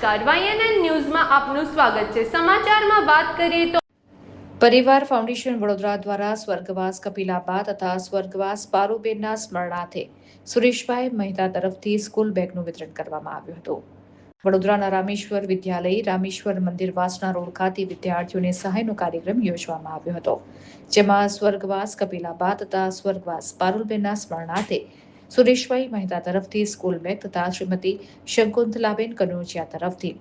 નમસ્કાર, YNN ન્યૂઝમાં આપનું સ્વાગત છે। સમાચારમાં વાત કરીએ તો પરિવાર ફાઉન્ડેશન વડોદરા દ્વારા સ્વર્ગવાસ કપિલાબા તથા સ્વર્ગવાસ પારુબેનના સ્મરણાર્થે સુરેશભાઈ મહેતા તરફથી સ્કૂલ બેગનું વિતરણ કરવામાં આવ્યું હતું। વડોદરાના રામેશ્વર વિદ્યાલય રામેશ્વર મંદિર વાસણા રોડ ખાતે વિદ્યાર્થીઓને સહાયનો કાર્યક્રમ યોજવામાં આવ્યો હતો, જેમાં સ્વર્ગવાસ કપિલાબા તથા સ્વર્ગવાસ પારુલબેનના સ્મરણાર્થે સુરેશભાઈ મહેતા તરફથી સ્કૂલ બેગ તથા શ્રીમતી શંકુંતલાબેન કનોજિયા તરફથી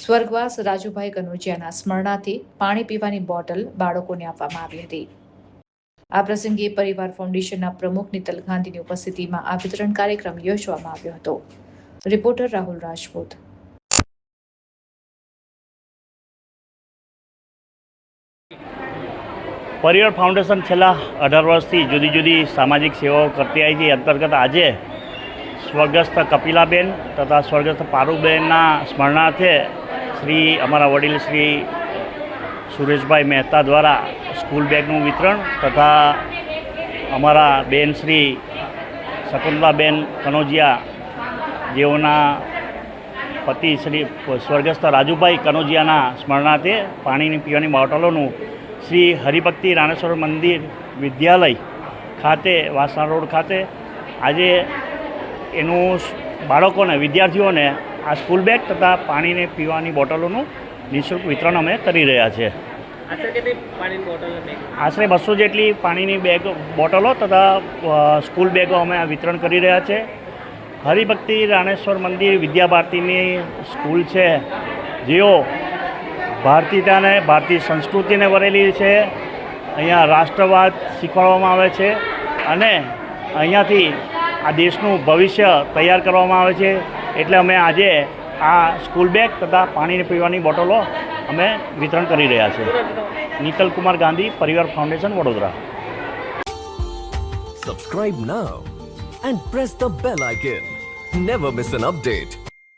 સ્વર્ગવાસ રાજુભાઈ કનોજિયાના સ્મરણાર્થે પાણી પીવાની બોટલ બાળકોને આપવામાં આવી હતી। આ પ્રસંગે પરિવાર ફાઉન્ડેશનના પ્રમુખ નીતલ ગાંધીની ઉપસ્થિતિમાં આ વિતરણ કાર્યક્રમ યોજવામાં આવ્યો હતો। રિપોર્ટર રાહુલ રાજપૂત। પરિવાર ફાઉન્ડેશન છેલ્લા 18 વર્ષથી જુદી જુદી સામાજિક સેવાઓ કરતી આવી છે। અંતર્ગત આજે સ્વર્ગસ્થ કપિલાબેન તથા સ્વર્ગસ્થ પારુબેનના સ્મરણાર્થે અમારા વડીલ શ્રી સુરેશભાઈ મહેતા દ્વારા સ્કૂલ બેગનું વિતરણ તથા અમારા બેન શ્રી શકુંતલાબેન કનોજિયા જેઓના પતિ શ્રી સ્વર્ગસ્થ રાજુભાઈ કનોજિયાના સ્મરણાર્થે પાણીની પીવાની બોટલોનું શ્રી હરિભક્તિ રામેશ્વર મંદિર વિદ્યાલય ખાતે વાસણા રોડ ખાતે આજે એનું બાળકોને વિદ્યાર્થીઓને આ સ્કૂલ બેગ તથા પાણીને પીવાની બોટલોનું નિઃશુલ્ક વિતરણ અમે કરી રહ્યા છીએ। આશરે 200 જેટલી પાણીની બોટલો તથા સ્કૂલ બેગો અમે વિતરણ કરી રહ્યા છીએ। હરિભક્તિ રામેશ્વર મંદિર વિદ્યાભારતીની સ્કૂલ છે, જેઓ ભારતીયતાને ભારતીય સંસ્કૃતિને વરેલી છે। અહીંયા રાષ્ટ્રવાદ શીખવાડવામાં આવે છે અને અહીંયાથી આ દેશનું ભવિષ્ય તૈયાર કરવામાં આવે છે। એટલે અમે આજે આ સ્કૂલ બેગ તથા પાણીને પીવાની બોટલો અમે વિતરણ કરી રહ્યા છીએ। નીતલ કુમાર ગાંધી, પરિવાર foundation, Vadodara. Subscribe now and press the bell icon. Never miss an update.